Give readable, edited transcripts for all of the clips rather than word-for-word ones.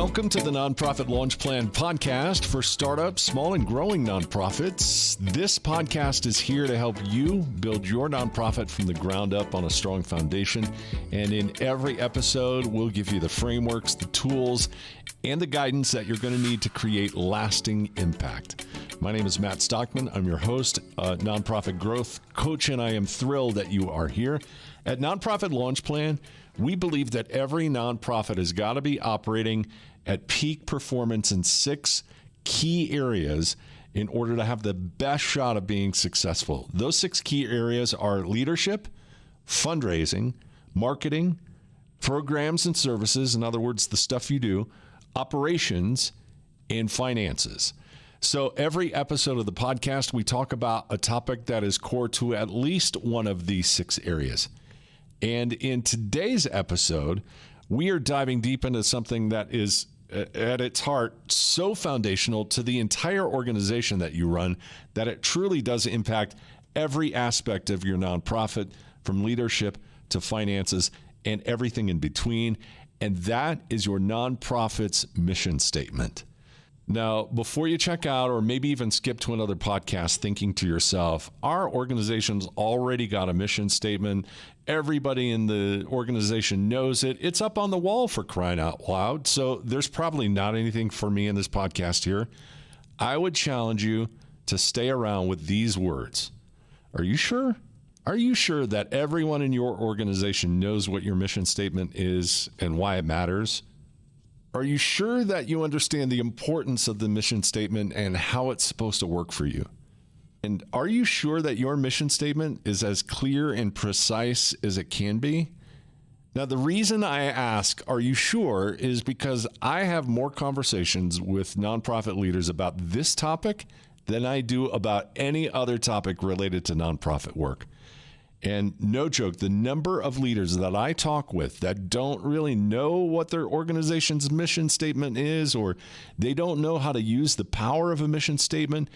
Welcome to the Nonprofit Launch Plan podcast for startups, small and growing nonprofits. This podcast is here to help you build your nonprofit from the ground up on a strong foundation. And in every episode, we'll give you the frameworks, the tools, and the guidance that you're going to need to create lasting impact. My name is Matt Stockman. I'm your host, nonprofit growth coach, and I am thrilled that you are here. At Nonprofit Launch Plan, we believe that every nonprofit has got to be operating at peak performance in 6 key areas in order to have the best shot of being successful. Those 6 key areas are leadership, fundraising, marketing, programs and services, in other words, the stuff you do, operations, and finances. So every episode of the podcast, we talk about a topic that is core to at least one of these 6 areas. And in today's episode, we are diving deep into something that is at its heart so foundational to the entire organization that you run that it truly does impact every aspect of your nonprofit, from leadership to finances and everything in between. And that is your nonprofit's mission statement. Now, before you check out or maybe even skip to another podcast thinking to yourself, our organization's already got a mission statement. Everybody in the organization knows it. It's up on the wall, for crying out loud. So there's probably not anything for me in this podcast here. I would challenge you to stay around with these words. Are you sure? Are you sure that everyone in your organization knows what your mission statement is and why it matters? Are you sure that you understand the importance of the mission statement and how it's supposed to work for you? And are you sure that your mission statement is as clear and precise as it can be? Now, the reason I ask, are you sure, is because I have more conversations with nonprofit leaders about this topic than I do about any other topic related to nonprofit work. And no joke, the number of leaders that I talk with that don't really know what their organization's mission statement is, or they don't know how to use the power of a mission statement,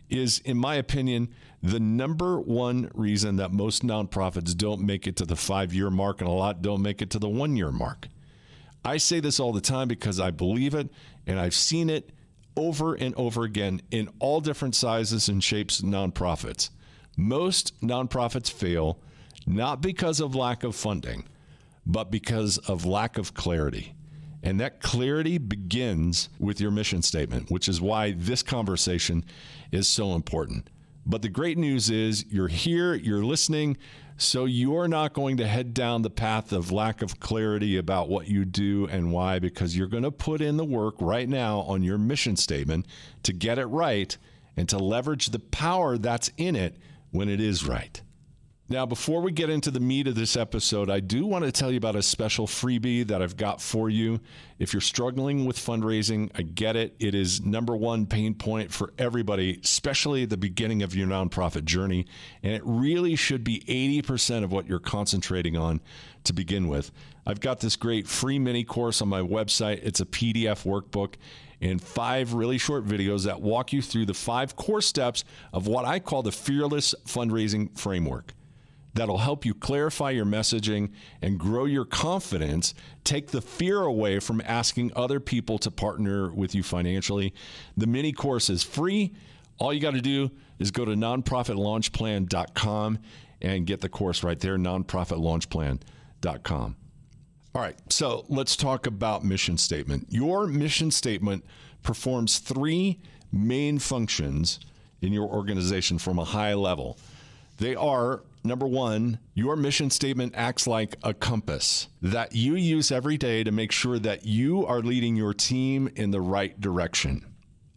is, in my opinion, the number one reason that most nonprofits don't make it to the 5-year mark, and a lot don't make it to the 1-year mark. I say this all the time because I believe it, and I've seen it over and over again in all different sizes and shapes of nonprofits. Most nonprofits fail not because of lack of funding, but because of lack of clarity. And that clarity begins with your mission statement, which is why this conversation is so important. But the great news is you're here, you're listening, so you're not going to head down the path of lack of clarity about what you do and why, because you're going to put in the work right now on your mission statement to get it right and to leverage the power that's in it when it is right. Now, before we get into the meat of this episode, I do want to tell you about a special freebie that I've got for you. If you're struggling with fundraising, I get it. It is number one pain point for everybody, especially at the beginning of your nonprofit journey. And it really should be 80% of what you're concentrating on to begin with. I've got this great free mini course on my website. It's a PDF workbook and 5 really short videos that walk you through the 5 core steps of what I call the fearless fundraising framework. That'll help you clarify your messaging and grow your confidence, take the fear away from asking other people to partner with you financially. The mini course is free. All you got to do is go to nonprofitlaunchplan.com and get the course right there, nonprofitlaunchplan.com. All right, so let's talk about mission statement. Your mission statement performs 3 main functions in your organization from a high level. They are, number 1, your mission statement acts like a compass that you use every day to make sure that you are leading your team in the right direction.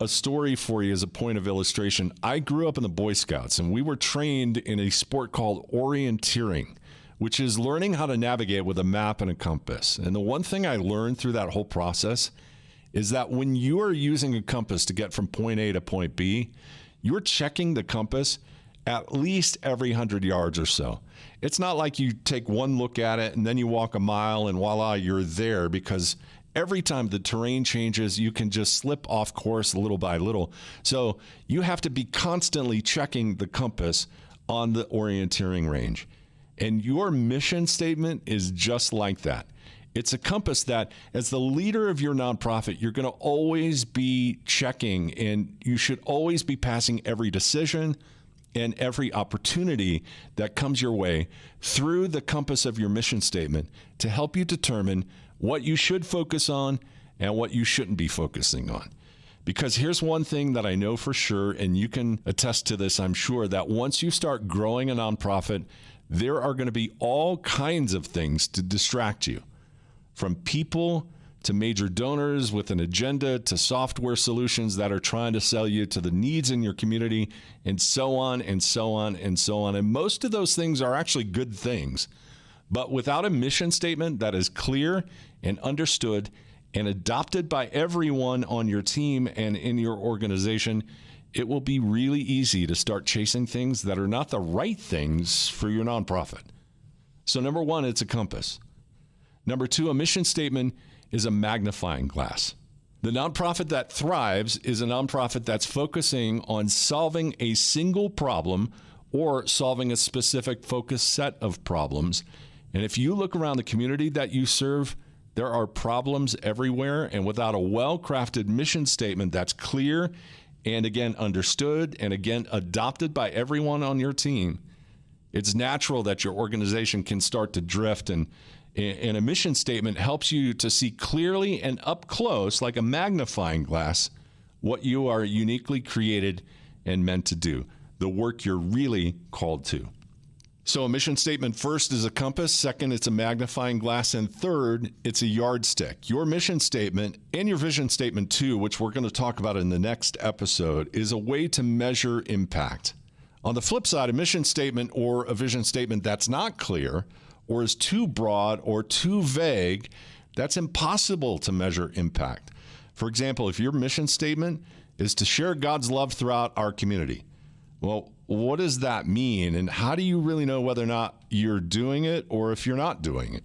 A story for you as a point of illustration. I grew up in the Boy Scouts, and we were trained in a sport called orienteering, which is learning how to navigate with a map and a compass. And the one thing I learned through that whole process is that when you are using a compass to get from point A to point B, you're checking the compass at least every 100 yards or so. It's not like you take one look at it and then you walk a mile and voila, you're there, because every time the terrain changes, you can just slip off course little by little. So you have to be constantly checking the compass on the orienteering range. And your mission statement is just like that. It's a compass that, as the leader of your nonprofit, you're going to always be checking, and you should always be passing every decision and every opportunity that comes your way through the compass of your mission statement to help you determine what you should focus on and what you shouldn't be focusing on. Because here's one thing that I know for sure, and you can attest to this, I'm sure, that once you start growing a nonprofit, there are going to be all kinds of things to distract you, from people to major donors with an agenda to software solutions that are trying to sell you to the needs in your community, and so on and so on and so on. And most of those things are actually good things. But without a mission statement that is clear and understood and adopted by everyone on your team and in your organization, it will be really easy to start chasing things that are not the right things for your nonprofit. So number one, it's a compass. Number two, a mission statement is a magnifying glass. The nonprofit that thrives is a nonprofit that's focusing on solving a single problem or solving a specific focused set of problems. And if you look around the community that you serve, there are problems everywhere. And without a well-crafted mission statement that's clear and, again, understood and, again, adopted by everyone on your team, it's natural that your organization can start to drift. And a mission statement helps you to see clearly and up close, like a magnifying glass, what you are uniquely created and meant to do, the work you're really called to. So a mission statement first is a compass, second, it's a magnifying glass, and third, it's a yardstick. Your mission statement and your vision statement too, which we're going to talk about in the next episode, is a way to measure impact. On the flip side, a mission statement or a vision statement that's not clear or is too broad or too vague, that's impossible to measure impact. For example, if your mission statement is to share God's love throughout our community, well, what does that mean? And how do you really know whether or not you're doing it or if you're not doing it?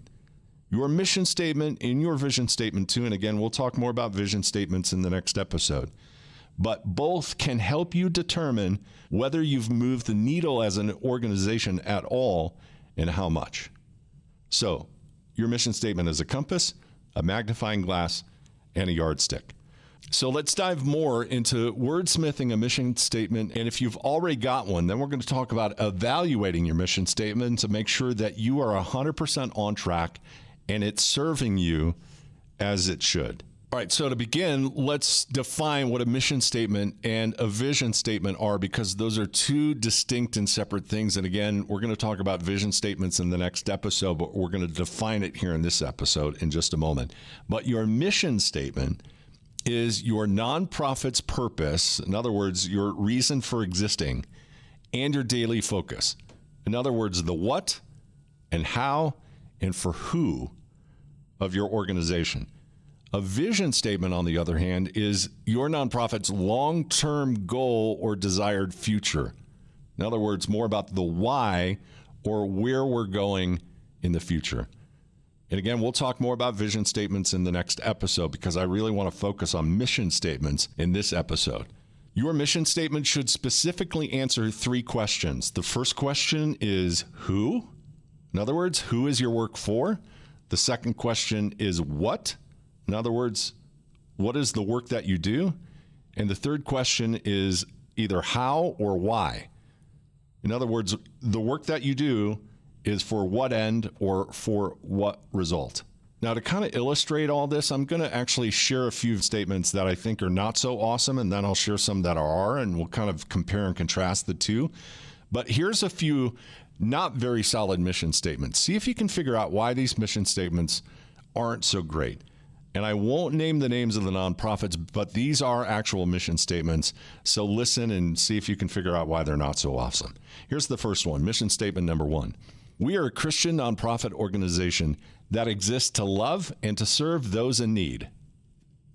Your mission statement and your vision statement too, and again, we'll talk more about vision statements in the next episode, but both can help you determine whether you've moved the needle as an organization at all and how much. So, your mission statement is a compass, a magnifying glass, and a yardstick. So let's dive more into wordsmithing a mission statement. And if you've already got one, then we're going to talk about evaluating your mission statement to make sure that you are 100% on track and it's serving you as it should. All right, so to begin, let's define what a mission statement and a vision statement are, because those are two distinct and separate things. And again, we're going to talk about vision statements in the next episode, but we're going to define it here in this episode in just a moment. But your mission statement is your nonprofit's purpose, in other words, your reason for existing, and your daily focus. In other words, the what and how and for who of your organization. A vision statement, on the other hand, is your nonprofit's long-term goal or desired future. In other words, more about the why or where we're going in the future. And again, we'll talk more about vision statements in the next episode because I really want to focus on mission statements in this episode. Your mission statement should specifically answer three questions. The first question is who? In other words, who is your work for? The second question is what? In other words, what is the work that you do? And the third question is either how or why. In other words, the work that you do is for what end or for what result. Now, to kind of illustrate all this, I'm going to actually share a few statements that I think are not so awesome, and then I'll share some that are, and we'll kind of compare and contrast the two. But here's a few not very solid mission statements. See if you can figure out why these mission statements aren't so great. And I won't name the names of the nonprofits, but these are actual mission statements. So listen and see if you can figure out why they're not so awesome. Here's the first one, mission statement number one. We are a Christian nonprofit organization that exists to love and to serve those in need.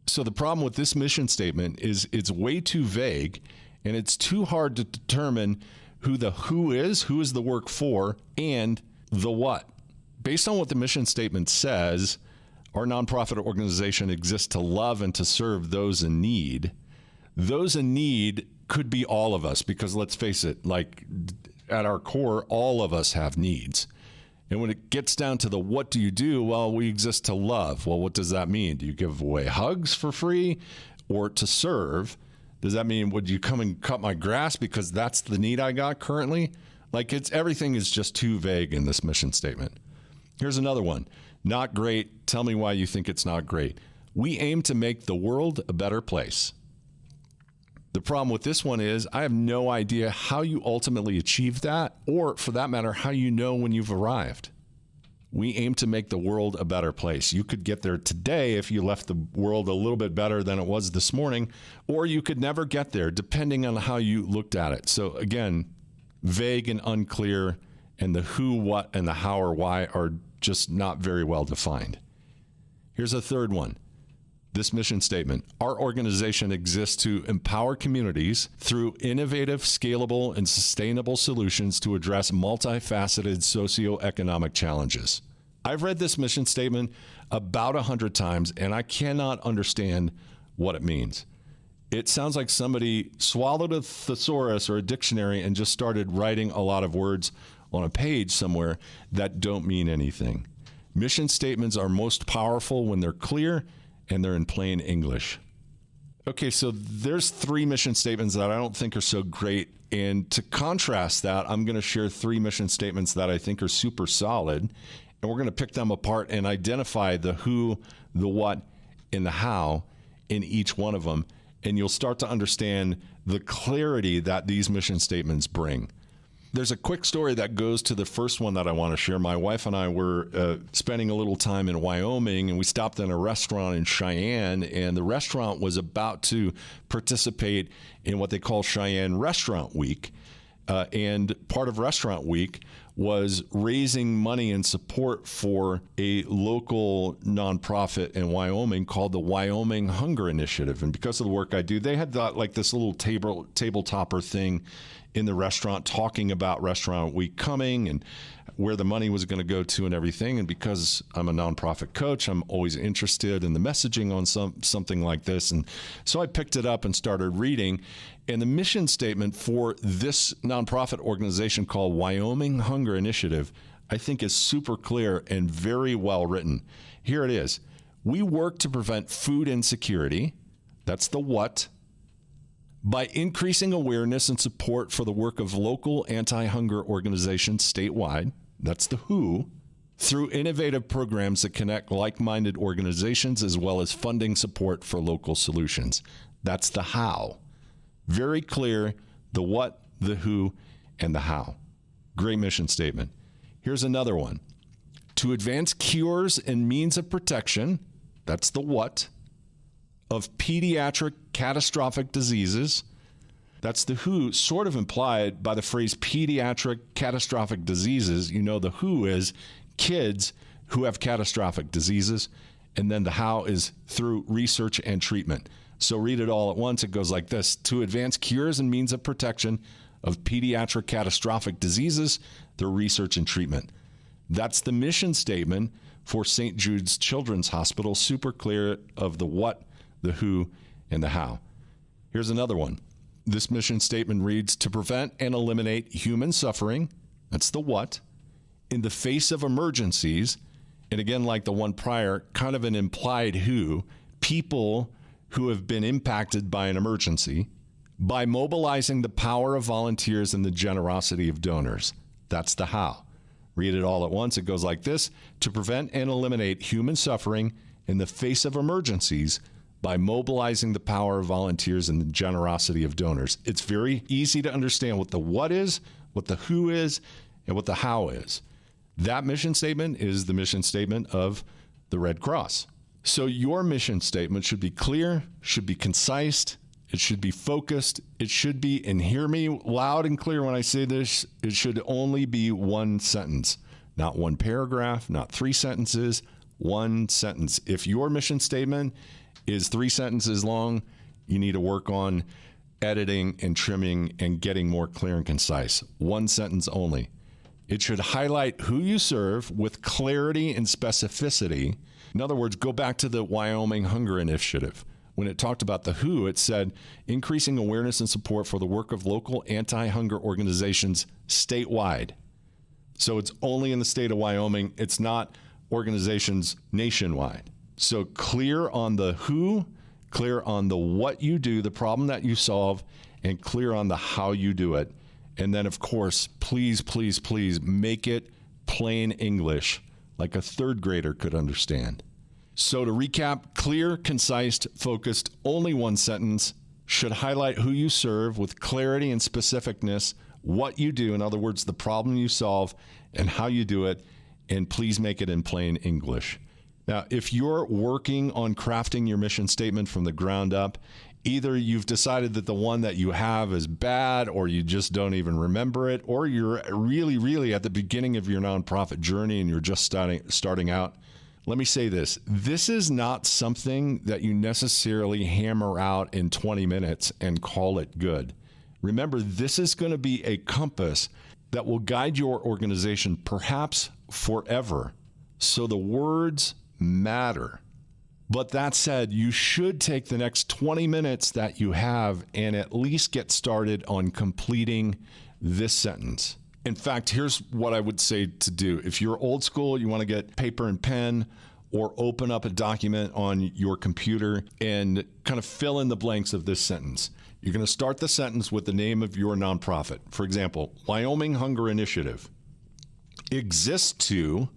So the problem with this mission statement is it's way too vague, and it's too hard to determine who is the work for, and the what. Based on what the mission statement says, our nonprofit organization exists to love and to serve those in need. Those in need could be all of us, because let's face it, like at our core, all of us have needs. And when it gets down to the what do you do? Well, we exist to love. Well, what does that mean? Do you give away hugs for free or to serve? Does that mean, would you come and cut my grass because that's the need I got currently? Like, everything is just too vague in this mission statement. Here's another one. Not great. Tell me why you think it's not great. We aim to make the world a better place. The problem with this one is I have no idea how you ultimately achieve that, or for that matter, how you know when you've arrived. We aim to make the world a better place. You could get there today if you left the world a little bit better than it was this morning, or you could never get there depending on how you looked at it. So again, vague and unclear, and the who, what, and the how or why are just not very well defined. Here's a third one. This mission statement. Our organization exists to empower communities through innovative, scalable, and sustainable solutions to address multifaceted socioeconomic challenges. I've read this mission statement about 100 times, and I cannot understand what it means. It sounds like somebody swallowed a thesaurus or a dictionary and just started writing a lot of words on a page somewhere that don't mean anything. Mission statements are most powerful when they're clear and they're in plain English. Okay, so there's 3 mission statements that I don't think are so great. And to contrast that, I'm going to share 3 mission statements that I think are super solid. And we're going to pick them apart and identify the who, the what, and the how in each one of them. And you'll start to understand the clarity that these mission statements bring. There's a quick story that goes to the first one that I want to share. My wife and I were spending a little time in Wyoming, and we stopped in a restaurant in Cheyenne, and the restaurant was about to participate in what they call Cheyenne Restaurant Week. And part of Restaurant Week was raising money and support for a local nonprofit in Wyoming called the Wyoming Hunger Initiative. And because of the work I do, they had like this little tabletopper thing in the restaurant talking about Restaurant Week coming and where the money was going to go to and everything. And because I'm a nonprofit coach, I'm always interested in the messaging on something like this. And so I picked it up and started reading. And the mission statement for this nonprofit organization called Wyoming Hunger Initiative, I think is super clear and very well written. Here it is. We work to prevent food insecurity. That's the what. By increasing awareness and support for the work of local anti-hunger organizations statewide, that's the who, through innovative programs that connect like-minded organizations as well as funding support for local solutions. That's the how. Very clear, the what, the who, and the how. Great mission statement. Here's another one. To advance cures and means of protection, that's the what, of pediatric catastrophic diseases. That's the who, sort of implied by the phrase pediatric catastrophic diseases. You know, the who is kids who have catastrophic diseases, and then the how is through research and treatment. So read it all at once. It goes like this. To advance cures and means of protection of pediatric catastrophic diseases through research and treatment. That's the mission statement for St. Jude's Children's Hospital. Super clear of the what, the who, and the how. Here's another one. This mission statement reads, to prevent and eliminate human suffering, that's the what, in the face of emergencies, and again, like the one prior, kind of an implied who, people who have been impacted by an emergency, by mobilizing the power of volunteers and the generosity of donors. That's the how. Read it all at once. It goes like this, to prevent and eliminate human suffering in the face of emergencies, by mobilizing the power of volunteers and the generosity of donors. It's very easy to understand what the what is, what the who is, and what the how is. That mission statement is the mission statement of the Red Cross. So your mission statement should be clear, should be concise, it should be focused, it should be, and hear me loud and clear when I say this, it should only be one sentence, not one paragraph, not 3 sentences, one sentence. If your mission statement is 3 sentences long, you need to work on editing and trimming and getting more clear and concise. 1 sentence only. It should highlight who you serve with clarity and specificity. In other words, go back to the Wyoming Hunger Initiative. When it talked about the who, it said increasing awareness and support for the work of local anti-hunger organizations statewide. So it's only in the state of Wyoming. It's not organizations nationwide. So clear on the who, clear on the what you do, the problem that you solve, and clear on the how you do it. And then, of course, please, please, please make it plain English, like a third grader could understand. So to recap, clear, concise, focused, only one sentence, should highlight who you serve with clarity and specificness, what you do, in other words, the problem you solve, and how you do it, and please make it in plain English. Now, if you're working on crafting your mission statement from the ground up, either you've decided that the one that you have is bad, or you just don't even remember it, or you're really, really at the beginning of your nonprofit journey and you're just starting out. Let me say this. This is not something that you necessarily hammer out in 20 minutes and call it good. Remember, this is going to be a compass that will guide your organization perhaps forever. So the words matter. But that said, you should take the next 20 minutes that you have and at least get started on completing this sentence. In fact, here's what I would say to do. If you're old school, you want to get paper and pen or open up a document on your computer and kind of fill in the blanks of this sentence. You're going to start the sentence with the name of your nonprofit. For example, Wyoming Hunger Initiative exists to,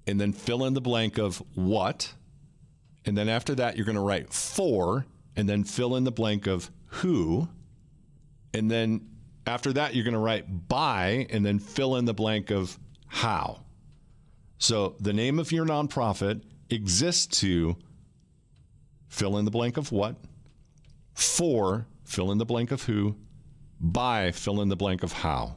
and then fill in the blank of what. And then after that, you're going to write for, and then fill in the blank of who. And then after that, you're going to write by, and then fill in the blank of how. So the name of your nonprofit exists to fill in the blank of what, for, fill in the blank of who, by, fill in the blank of how.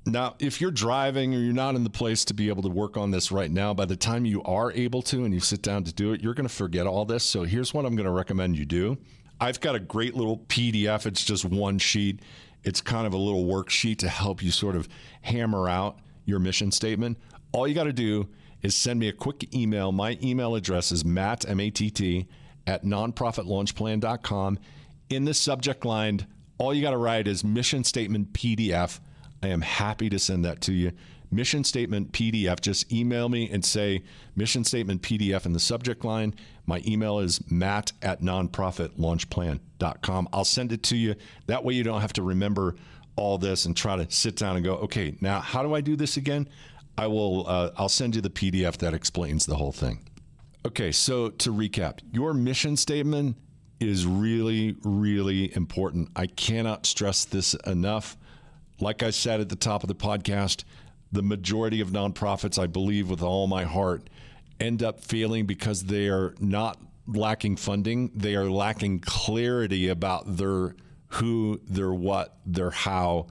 Now, if you're driving or you're not in the place to be able to work on this right now, by the time you are able to and you sit down to do it, you're going to forget all this. So here's what I'm going to recommend you do. I've got a great little PDF. It's just one sheet. It's kind of a little worksheet to help you sort of hammer out your mission statement. All you got to do is send me a quick email. My email address is Matt, M-A-T-T, at nonprofitlaunchplan.com. In the subject line, all you got to write is mission statement PDF. I am happy to send that to you. Mission statement PDF. Just email me and say mission statement PDF in the subject line. My email is matt at nonprofitlaunchplan.com. I'll send it to you. That way you don't have to remember all this and try to sit down and go, okay, now how do I do this again? I'll send you the PDF that explains the whole thing. Okay, so to recap, your mission statement is really, really important. I cannot stress this enough. Like I said at the top of the podcast, the majority of nonprofits, I believe with all my heart, end up failing because they are not lacking funding. They are lacking clarity about their who, their what, their how,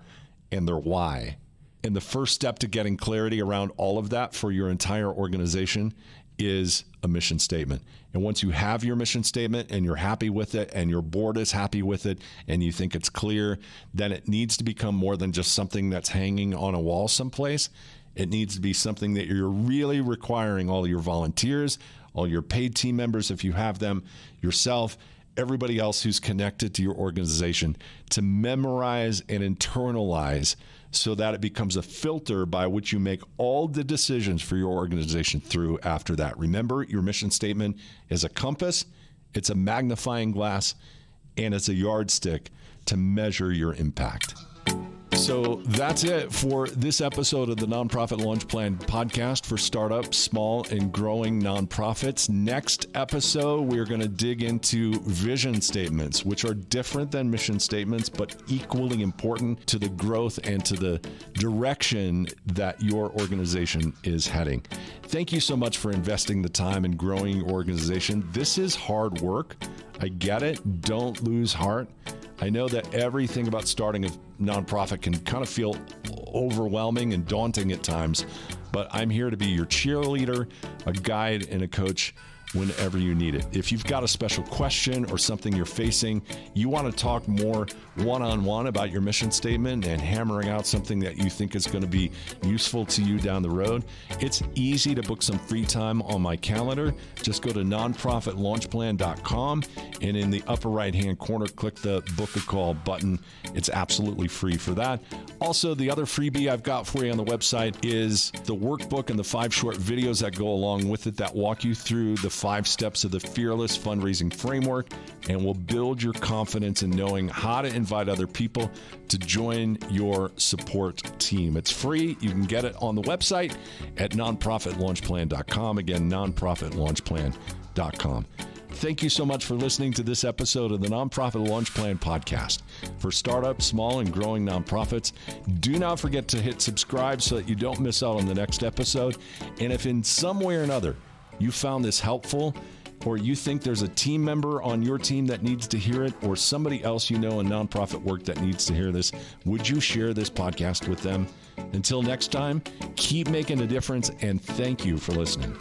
and their why. And the first step to getting clarity around all of that for your entire organization is a mission statement. And once you have your mission statement and you're happy with it and your board is happy with it and you think it's clear, then it needs to become more than just something that's hanging on a wall someplace. It needs to be something that you're really requiring all your volunteers, all your paid team members, if you have them, yourself, everybody else who's connected to your organization, to memorize and internalize so that it becomes a filter by which you make all the decisions for your organization through after that. Remember, your mission statement is a compass, it's a magnifying glass, and it's a yardstick to measure your impact. So that's it for this episode of the Nonprofit Launch Plan podcast for startups, small and growing nonprofits. Next episode, we're going to dig into vision statements, which are different than mission statements, but equally important to the growth and to the direction that your organization is heading. Thank you so much for investing the time in growing your organization. This is hard work. I get it. Don't lose heart. I know that everything about starting a nonprofit can kind of feel overwhelming and daunting at times, but I'm here to be your cheerleader, a guide, and a coach whenever you need it. If you've got a special question or something you're facing, you want to talk more one-on-one about your mission statement and hammering out something that you think is going to be useful to you down the road, it's easy to book some free time on my calendar. Just go to nonprofitlaunchplan.com and in the upper right-hand corner, click the book a call button. It's absolutely free for that. Also, the other freebie I've got for you on the website is the workbook and the 5 short videos that go along with it that walk you through the 5 steps of the Fearless Fundraising Framework and will build your confidence in knowing how to invite other people to join your support team. It's free. You can get it on the website at nonprofitlaunchplan.com. Again, nonprofitlaunchplan.com. Thank you so much for listening to this episode of the Nonprofit Launch Plan podcast. For startup, small, and growing nonprofits, do not forget to hit subscribe so that you don't miss out on the next episode. And if in some way or another you found this helpful, or you think there's a team member on your team that needs to hear it, or somebody else you know in nonprofit work that needs to hear this, would you share this podcast with them? Until next time, keep making a difference, and thank you for listening.